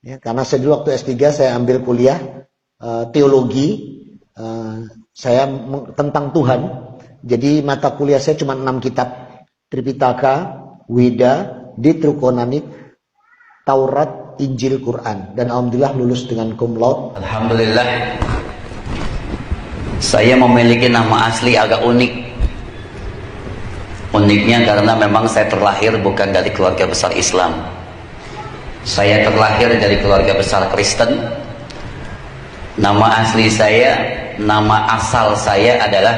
Ya, karena saya dulu waktu S3 saya ambil kuliah teologi, tentang Tuhan. Jadi mata kuliah saya cuma 6 kitab. Tripitaka, Weda, Ditrukonamik, Taurat, Injil, Quran. Dan alhamdulillah lulus dengan cum laude. Alhamdulillah. Saya memiliki nama asli agak unik. Uniknya karena memang saya terlahir bukan dari keluarga besar Islam. Saya terlahir dari keluarga besar Kristen. Nama asli saya, nama asal saya adalah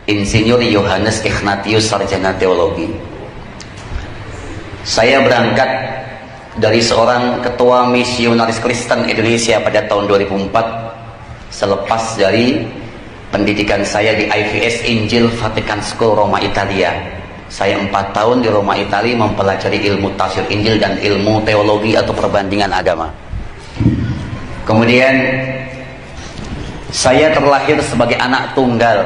Insinyur Yohanes Ignatius Sarjana Teologi. Saya berangkat dari seorang ketua misionaris Kristen Indonesia pada tahun 2004 selepas dari pendidikan saya di IVS Injil Vatican School Roma Italia. Saya 4 tahun di Roma Italia mempelajari ilmu tafsir Injil dan ilmu teologi atau perbandingan agama. Kemudian saya terlahir sebagai anak tunggal,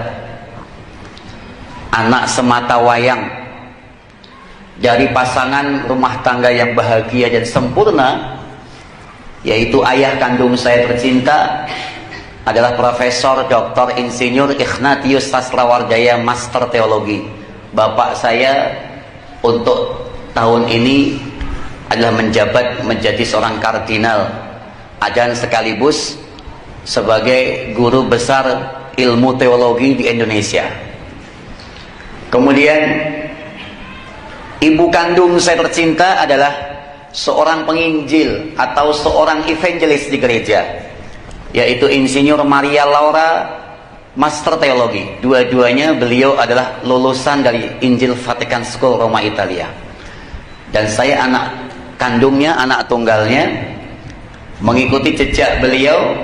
anak semata wayang dari pasangan rumah tangga yang bahagia dan sempurna, yaitu ayah kandung saya tercinta adalah Profesor Dr. Insinyur Ignatius Sastrawardaya Master Teologi. Bapak saya untuk tahun ini adalah menjabat menjadi seorang kardinal dan sekaligus sebagai guru besar ilmu teologi di Indonesia. Kemudian ibu kandung saya tercinta adalah seorang penginjil atau seorang evangelis di gereja, yaitu Insinyur Maria Laura Master Teologi. Dua-duanya beliau adalah lulusan dari Injil Vatican School Roma Italia. Dan saya anak kandungnya, anak tunggalnya, mengikuti jejak beliau.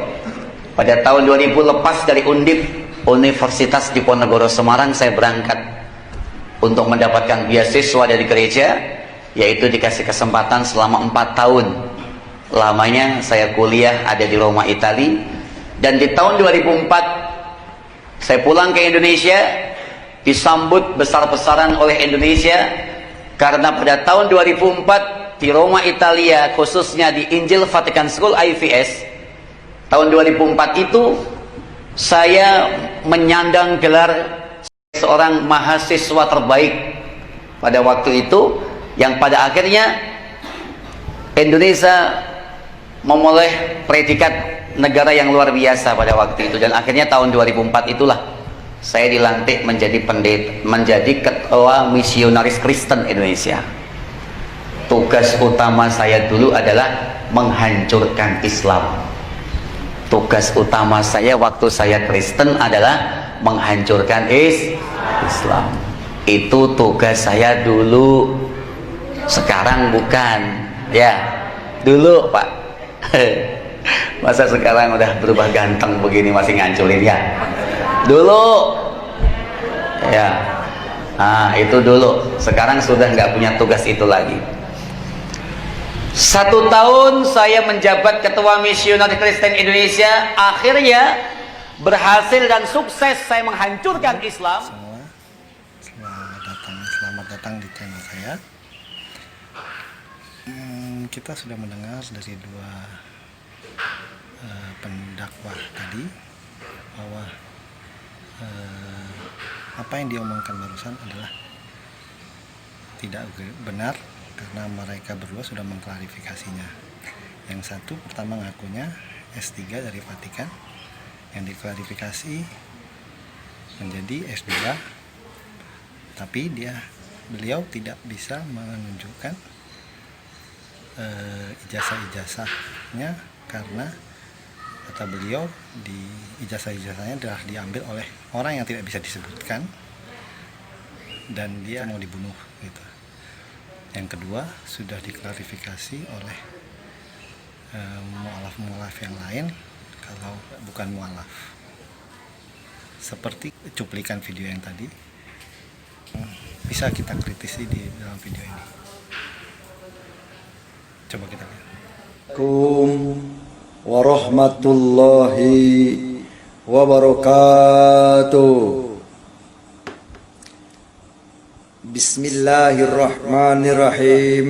Pada tahun 2000 lepas dari Undip, Universitas Diponegoro Semarang, saya berangkat untuk mendapatkan beasiswa dari gereja, yaitu dikasih kesempatan selama 4 tahun lamanya saya kuliah ada di Roma Italia. Dan di tahun 2004 saya pulang ke Indonesia, disambut besar-besaran oleh Indonesia karena pada tahun 2004 di Roma Italia, khususnya di Injil Vatican School IVS, tahun 2004 itu saya menyandang gelar seorang mahasiswa terbaik pada waktu itu, yang pada akhirnya Indonesia memulai predikat negara yang luar biasa pada waktu itu. Dan akhirnya tahun 2004 itulah saya dilantik menjadi ketua misionaris Kristen Indonesia. Tugas utama saya dulu adalah menghancurkan Islam. Tugas utama saya waktu saya Kristen adalah menghancurkan Islam. Itu tugas saya dulu. Sekarang bukan. Ya, dulu Pak. Masa sekarang udah berubah ganteng begini masih ngancurin ya? Dulu. Ya. Nah, itu dulu. Sekarang sudah nggak punya tugas itu lagi. 1 tahun saya menjabat ketua misionaris Kristen Indonesia. Akhirnya berhasil dan sukses saya menghancurkan Islam. Selamat datang di channel saya. Kita sudah mendengar dari 2 pendakwah tadi bahwa apa yang diomongkan barusan adalah tidak benar, karena mereka berdua sudah mengklarifikasinya. Yang satu pertama ngakunya S3 dari Vatikan, yang diklarifikasi menjadi S2, tapi beliau tidak bisa menunjukkan ijazah-ijazahnya karena kata beliau di ijazah-ijazahnya telah diambil oleh orang yang tidak bisa disebutkan dan dia mau dibunuh gitu. Yang kedua, sudah diklarifikasi oleh mu'alaf-mu'alaf yang lain kalau bukan mu'alaf, seperti cuplikan video yang tadi. Bisa kita kritisi di dalam video ini. Coba kita lihat. Assalamualaikum warahmatullahi wabarakatuh. Bismillahirrahmanirrahim.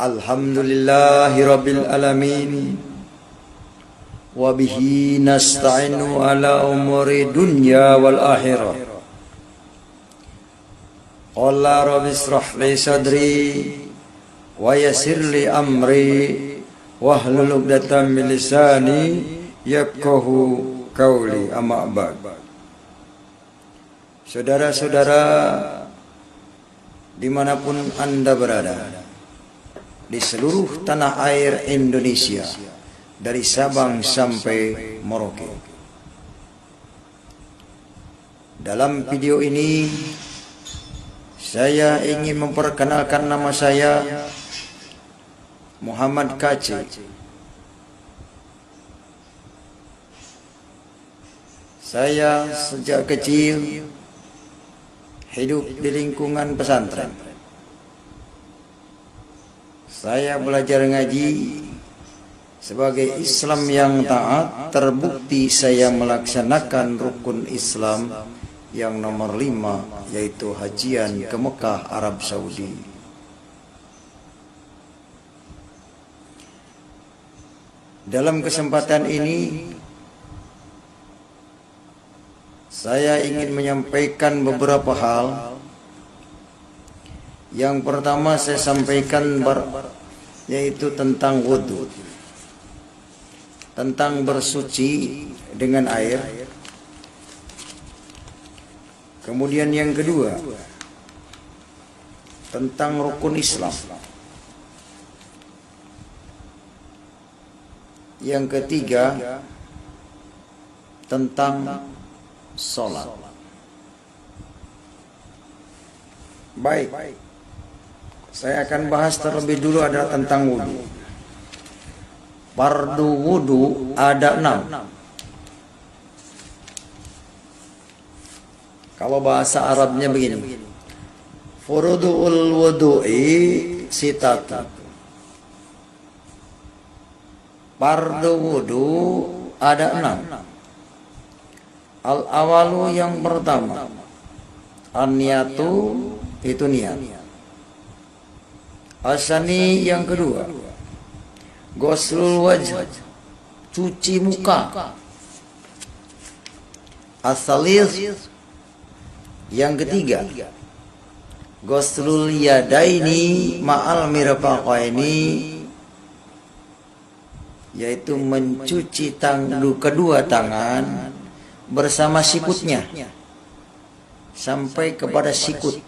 Alhamdulillahi Rabbil Alamin. Wabihi nasta'inu ala umuri dunya wal akhirah. Qala rabbi israh li sadri wa yassir li amri wahlul 'uqdatam min lisani yafqahu qawli. Amma ba'd. Saudara-saudara dimanapun Anda berada di seluruh tanah air Indonesia, dari Sabang sampai Merauke. Dalam video ini saya ingin memperkenalkan nama saya Muhammad Kaci. Saya sejak kecil hidup di lingkungan pesantren. Saya belajar ngaji sebagai Islam yang taat. Terbukti saya melaksanakan rukun Islam yang nomor 5, yaitu hajian ke Mekah, Arab Saudi. Dalam kesempatan ini saya ingin menyampaikan beberapa hal. Yang pertama saya sampaikan yaitu tentang wudhu, tentang bersuci dengan air. Kemudian yang kedua tentang rukun Islam. Yang ketiga tentang sholat. Baik, saya akan bahas terlebih dulu adalah tentang wudhu. Fardu wudhu ada 6. Kalau bahasa Arabnya begini, furudul wudhu'i sitatu. Fardu wudhu ada 6. Al-awalu yang pertama, an-niyatu, itu niat. Asani yang kedua, ghuslul wajh, cuci muka. Asalis yang ketiga, ghuslul yadaini ma'al mirfaqaini, yaitu mencuci kedua tangan bersama sikutnya sampai kepada sikut.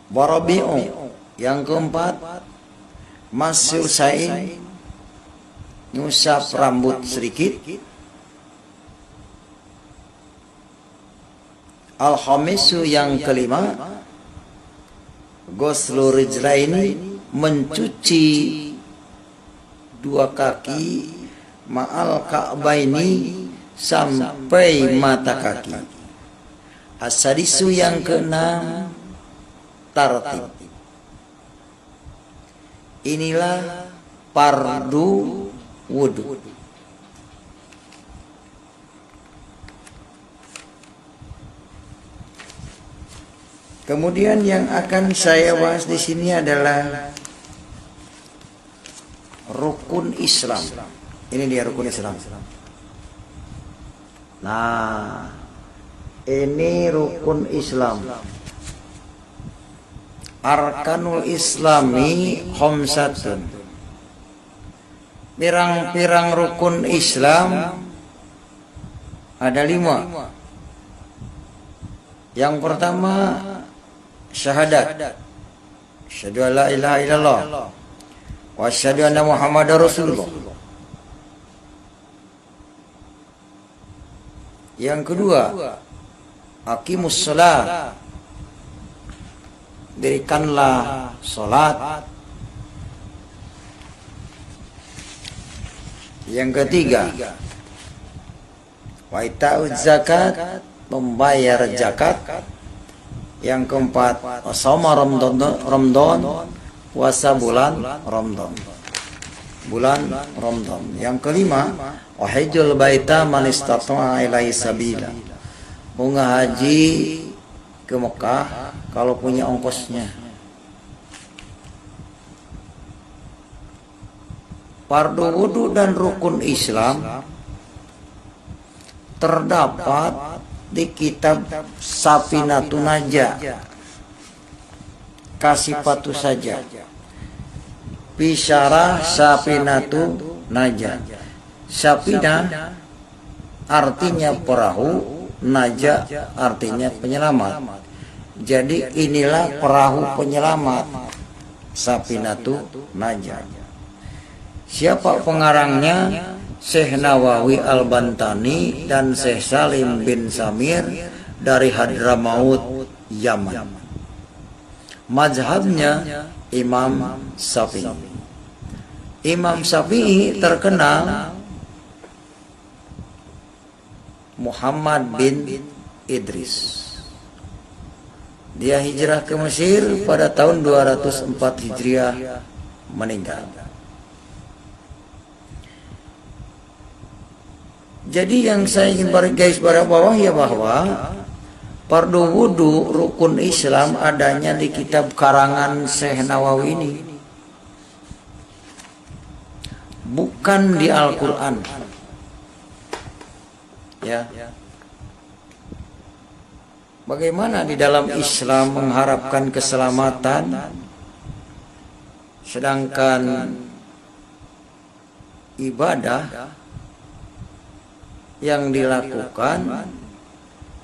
Warabi'u yang keempat, masul sain, ngusap rambut sedikit. Al-khamisu yang kelima, ghuslu rijlaini, mencuci dua kaki, ma'al ka'baini, sampai mata kaki. As-sadisu yang keenam, tartib. Inilah fardu wudhu. Kemudian yang akan saya bahas di sini adalah rukun Islam. Ini dia rukun Islam. Nah, ini rukun Islam. Arkanul Islami khamsatun. Pirang-pirang rukun Islam ada 5. Yang pertama syahadat. Asyhadu an la ilaha illallah wa asyhadu anna Muhammadar Rasulullah. Yang kedua, aqimus shalah, dirikanlah salat. Yang ketiga, wa ita'uz zakat, membayar zakat. Yang keempat, shauma Ramadan, puasa bulan Ramadan. Yang kelima, wa hajjul baita man istata'a ilaihi sabila, bunga haji ke Mekah kalau punya ongkosnya. fardu wudu dan rukun Islam terdapat di kitab Safinatun Najah. Kasih patu saja. Bisyarah Safinatun Najah. Safinah artinya perahu, Najah artinya penyelamat. Jadi inilah perahu penyelamat, Safinatun Najah. Siapa pengarangnya? Syekh Nawawi Al-Bantani dan Syekh Salim bin Samir dari Hadramaut, Yaman. Mazhabnya Imam Syafi'i. Imam Syafi'i terkenal Muhammad bin Idris. Dia hijrah ke Mesir pada tahun 204 Hijriah, meninggal. Jadi yang saya ingin garis bawah ya bahwa fardu wudu rukun Islam adanya di kitab karangan Syekh Nawawi ini, bukan di Al-Quran. Ya. Bagaimana di dalam Islam mengharapkan keselamatan, sedangkan ibadah yang dilakukan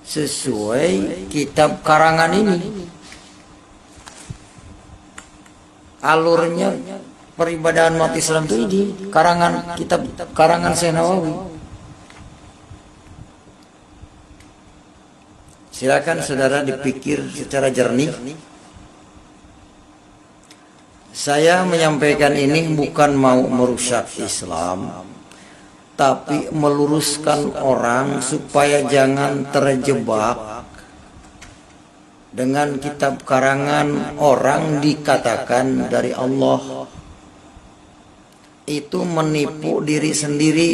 sesuai kitab karangan ini. Alurnya peribadahan umat Islam itu di karangan kitab karangan Syekh Nawawi. Silakan saudara dipikir secara jernih. Saya menyampaikan ini bukan mau merusak Islam, tapi meluruskan orang supaya jangan terjebak dengan kitab karangan orang dikatakan dari Allah. Itu menipu diri sendiri.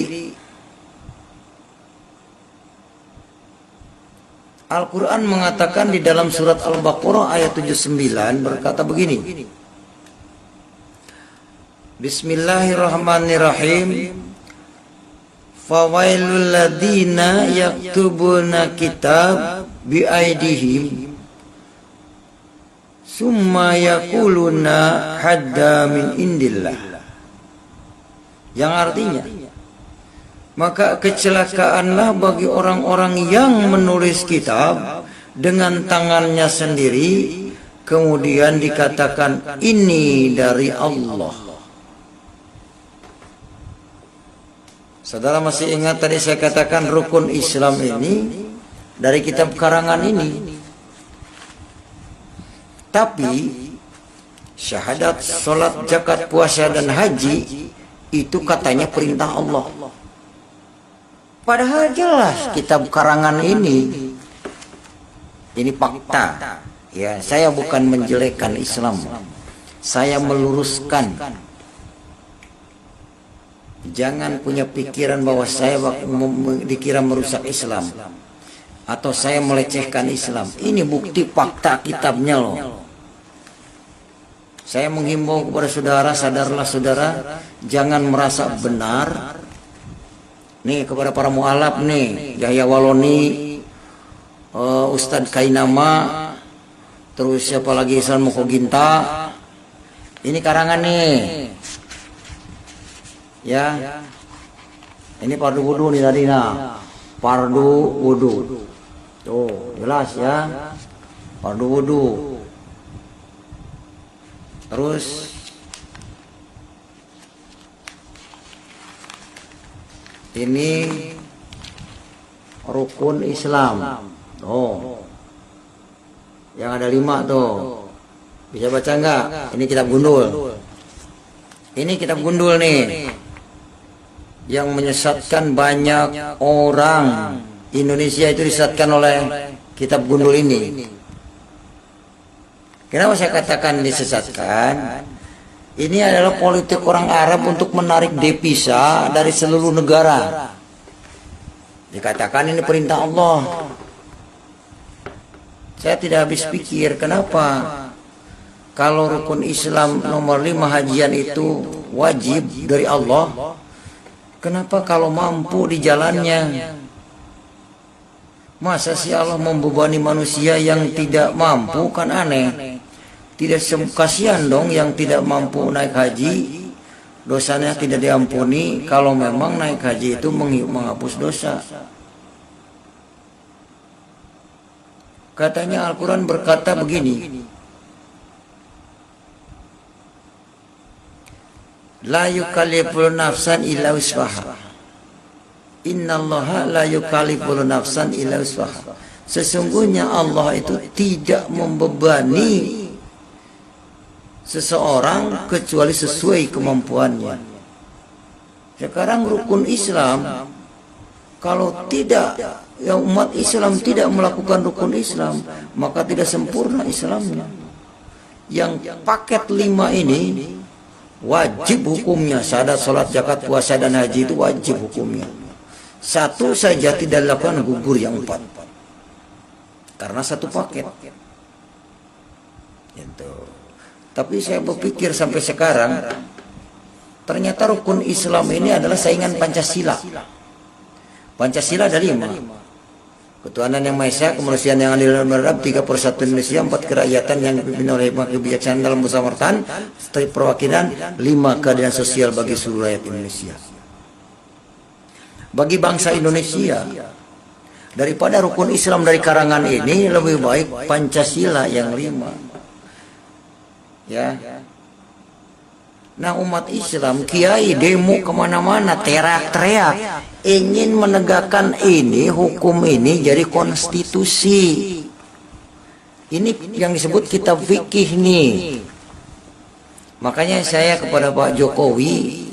Al-Quran mengatakan di dalam surat Al-Baqarah ayat 79 berkata begini. Bismillahirrahmanirrahim. Fawailul ladina yaktubuna kitab biaidihim summa yaquluna hadda min indillah. Yang artinya, maka kecelakaanlah bagi orang-orang yang menulis kitab dengan tangannya sendiri, kemudian dikatakan ini dari Allah. Saudara masih ingat tadi saya katakan rukun Islam ini dari kitab karangan ini. Tapi syahadat, sholat, zakat, puasa dan haji itu katanya perintah Allah. Padahal jelas kitab karangan ini fakta. Ya, saya bukan menjelekkan Islam. Saya meluruskan. Jangan punya pikiran bahwa saya dikira merusak Islam atau saya melecehkan Islam. Ini bukti fakta kitabnya loh. Saya menghimbau kepada saudara, sadarlah saudara, jangan merasa benar. Nih kepada para mualaf nih, Yahya Waloni, Ustadz Kainama, terus siapa lagi, Islam Mukoginta. Ini karangan nih. Ya, ini fardu wudu nih tadi nah, fardu wudu, tuh jelas ya, fardu wudu. Terus ini rukun Islam, oh, yang ada 5 tuh, bisa baca nggak? Ini kitab gundul, ini kitab gundul nih. Yang menyesatkan banyak orang Indonesia itu disesatkan oleh kitab gundul ini. Kenapa saya katakan disesatkan? Ini adalah politik orang Arab untuk menarik devisa dari seluruh negara. Dikatakan ini perintah Allah. Saya tidak habis pikir kenapa kalau rukun Islam nomor 5 hajian itu wajib dari Allah, kenapa kalau mampu di jalannya? Masa sih Allah membebani manusia yang tidak mampu? Kan aneh. Tidak kasihan dong yang tidak mampu naik haji, dosanya tidak diampuni. Kalau memang naik haji itu menghapus dosa. Katanya Al-Quran berkata begini, la yukallifu nafsan illa wus'aha. Innallaha la yukallifu nafsan illa wus'aha. Sesungguhnya Allah itu tidak membebani seseorang kecuali sesuai kemampuannya. Sekarang rukun Islam, kalau tidak, ya umat Islam tidak melakukan rukun Islam, maka tidak sempurna Islamnya. Yang paket 5 ini wajib hukumnya, syahadat, salat, zakat, puasa dan haji itu wajib hukumnya. Satu saja tidak dilakukan, gugur yang 4. Karena satu paket. Gitu. Tapi saya berpikir sampai sekarang, ternyata rukun Islam ini adalah saingan Pancasila. Pancasila ada 5. Ketuhanan yang Maha Esa, kemanusiaan yang adil dan beradab, 3 persatuan Indonesia, 4 kerakyatan yang dipimpin oleh hikmah kebijaksanaan dalam bersamaratan, perwakilan, 5 keadilan sosial bagi seluruh rakyat Indonesia. Bagi bangsa Indonesia, daripada rukun Islam dari karangan ini, lebih baik Pancasila yang 5. Ya. Nah, umat Islam, kiai demo kemana-mana, teriak-teriak, ingin menegakkan ini, hukum ini jadi konstitusi. Ini yang disebut kitab fikih nih. Makanya saya kepada Pak Jokowi,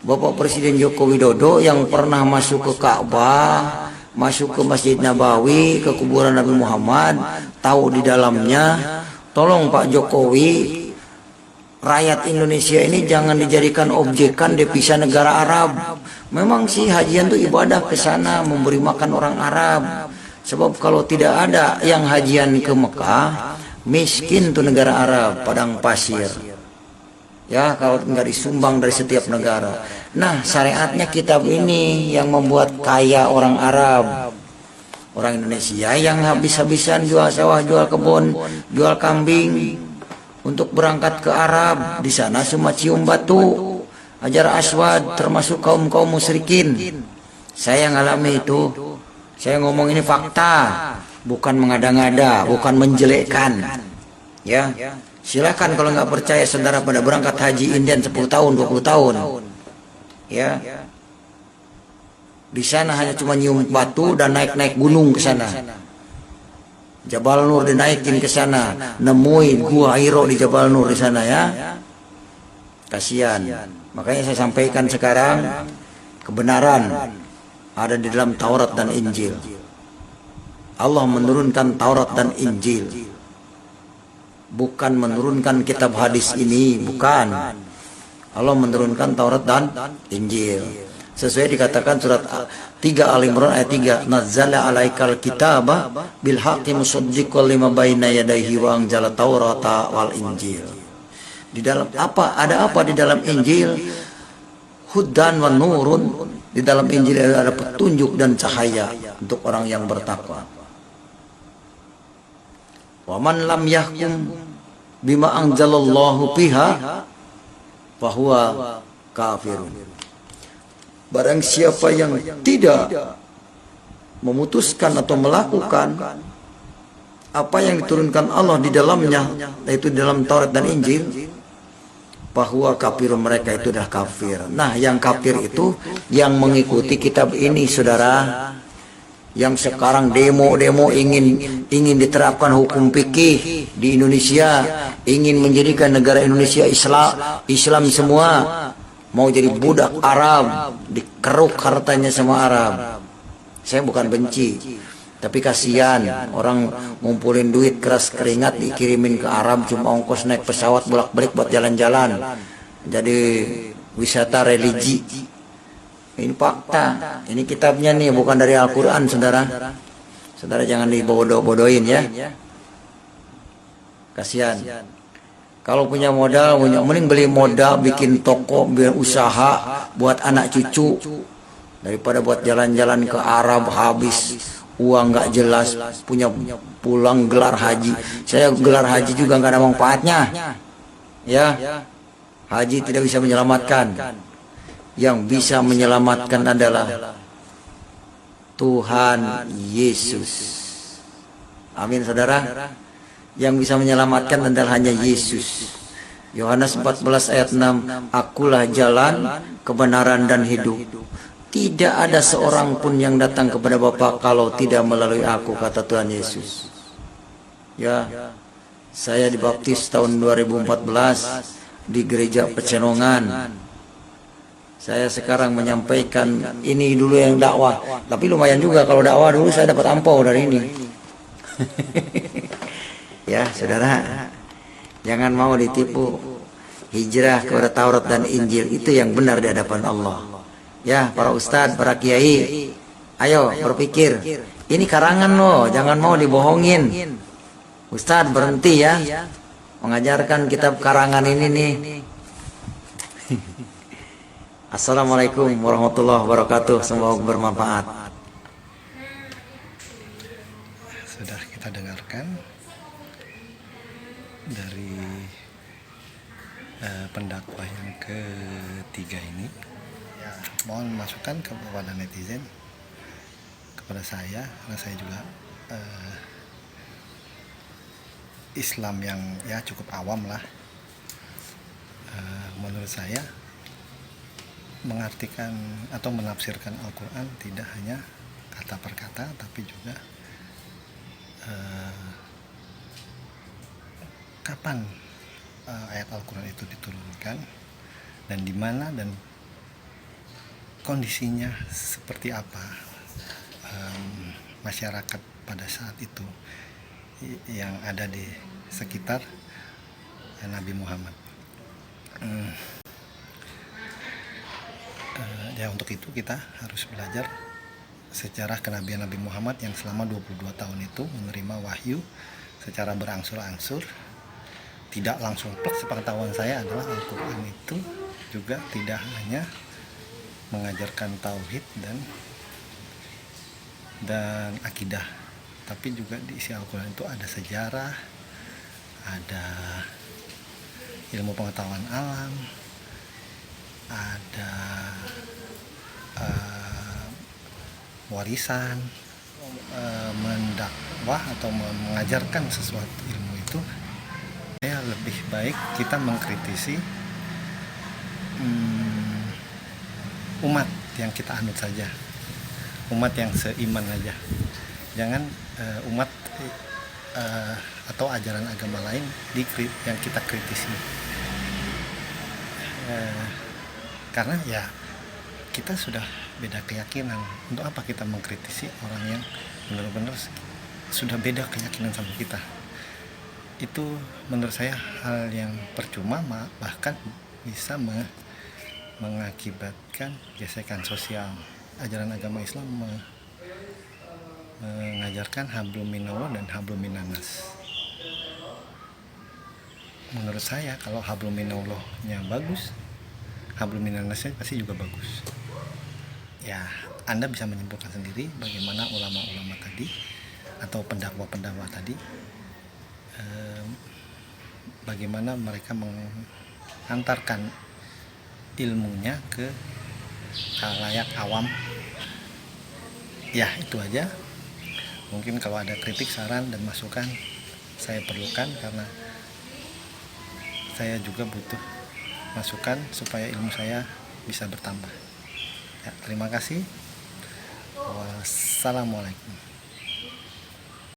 Bapak Presiden Joko Widodo yang pernah masuk ke Ka'bah, masuk ke Masjid Nabawi, ke kuburan Nabi Muhammad, tahu di dalamnya. Tolong Pak Jokowi, rakyat Indonesia ini jangan dijadikan objekan devisa negara Arab. Memang sih hajian itu ibadah ke sana, memberi makan orang Arab. Sebab kalau tidak ada yang hajian ke Mekah, miskin tuh negara Arab, padang pasir. Ya, kalau nggak disumbang dari setiap negara. Nah, syariatnya kitab ini yang membuat kaya orang Arab. Orang Indonesia yang habis-habisan jual sawah, jual kebun, jual kambing untuk berangkat ke Arab. Di sana semua cium batu, Hajar Aswad, termasuk kaum-kaum musyrikin. Saya ngalami itu. Saya ngomong ini fakta, bukan mengada-ngada, bukan menjelekkan. Ya, silakan kalau nggak percaya saudara pada berangkat haji Indian 10 tahun, 20 tahun. Ya. Di sana hanya cuma nyium batu dan naik-naik gunung ke sana. Jabal Nur dinaikin ke sana, nemuin gua Hiro di Jabal Nur di sana ya. Kasihan. Makanya saya sampaikan sekarang kebenaran ada di dalam Taurat dan Injil. Allah menurunkan Taurat dan Injil. Bukan menurunkan kitab hadis ini, bukan. Allah menurunkan Taurat dan Injil. Sesuai dikatakan surat 3 Al-Imran ayat 3, nazzala alaikal kitaba bil haqqi musaddiqan lima baina yadayhi wa anzala taurata wal injil. Di dalam apa? Ada apa di dalam Injil? Hudan wa nurun. Di dalam Injil ada petunjuk dan cahaya untuk orang yang bertakwa. Wa man lam yahkum bima anzalallahu biha fahuwa kafirun. Barang siapa yang tidak memutuskan atau melakukan apa yang diturunkan Allah di dalamnya, yaitu di dalam Taurat dan Injil, bahwa kafir mereka itu adalah kafir. Nah, yang kafir itu yang mengikuti kitab ini, saudara. Yang sekarang demo-demo ingin diterapkan hukum fikih di Indonesia, ingin menjadikan negara Indonesia Islam semua. Mau jadi budak Arab, dikeruk hartanya sama Arab. Saya bukan benci, tapi kasihan orang ngumpulin duit keras keringat dikirimin ke Arab, cuma ongkos naik pesawat bolak-balik buat jalan-jalan. Jadi wisata religi. Ini fakta, ini kitabnya nih, bukan dari Al-Quran, saudara. Saudara jangan dibodoh-bodohin ya. Kasihan. Kalau punya modal, mending beli modal, bikin toko, biar usaha buat anak cucu daripada buat jalan-jalan ke Arab habis uang nggak jelas, punya pulang gelar haji. Saya gelar haji juga nggak ada manfaatnya. Ya, haji tidak bisa menyelamatkan. Yang bisa menyelamatkan adalah Tuhan Yesus. Amin, saudara. Yang bisa menyelamatkan adalah hanya Yesus. Yohanes 14 ayat 6, Akulah jalan, kebenaran dan hidup. Tidak ada seorang pun yang datang kepada Bapa kalau tidak melalui aku, kata Tuhan Yesus. Ya, saya dibaptis tahun 2014 di gereja Pecenongan. Saya sekarang menyampaikan ini dulu yang dakwah, tapi lumayan juga kalau dakwah dulu saya dapat ampau dari ini. Ya, saudara, jangan mau ditipu. Hijrah kepada Taurat dan Injil itu yang benar di hadapan Allah. Ya, para ustadz, para kiai, ayo berpikir. Ini karangan loh, jangan mau dibohongin. Ustadz berhenti ya mengajarkan kitab karangan ini nih. Assalamualaikum warahmatullahi wabarakatuh. Semoga bermanfaat. Sudah kita dengarkan dari pendakwah yang ketiga ini. Ya, mohon masukan kepada netizen, kepada saya, karena saya juga Islam yang ya cukup awam lah. Menurut saya mengartikan atau menafsirkan Al-Quran tidak hanya kata per kata, tapi juga kapan ayat Al-Quran itu diturunkan dan di mana dan kondisinya seperti apa masyarakat pada saat itu yang ada di sekitar Nabi Muhammad. Ya, untuk itu kita harus belajar sejarah kenabian Nabi Muhammad yang selama 22 tahun itu menerima wahyu secara berangsur-angsur. Tidak langsung plek. Sepengetahuan saya adalah Al-Quran itu juga tidak hanya mengajarkan tauhid dan akidah, tapi juga di isi Al-Quran itu ada sejarah, ada ilmu pengetahuan alam, ada warisan, mendakwah atau mengajarkan sesuatu ilmu itu. Ya, lebih baik kita mengkritisi umat yang kita anut saja, umat yang seiman aja. Jangan umat atau ajaran agama lain yang kita kritisi. Karena ya kita sudah beda keyakinan. Untuk apa kita mengkritisi orang yang benar-benar sudah beda keyakinan sama kita? Itu menurut saya hal yang percuma, bahkan bisa mengakibatkan gesekan sosial. Ajaran agama Islam mengajarkan hablum minallah dan hablum minannas. Menurut saya kalau hablum minallahnya bagus, hablum minannasnya pasti juga bagus. Ya, Anda bisa menyimpulkan sendiri bagaimana ulama-ulama tadi atau pendakwah-pendakwah tadi, bagaimana mereka mengantarkan ilmunya ke khalayak awam. Ya, itu aja. Mungkin kalau ada kritik, saran, dan masukan saya perlukan, karena saya juga butuh masukan supaya ilmu saya bisa bertambah. Ya, terima kasih. Wassalamualaikum.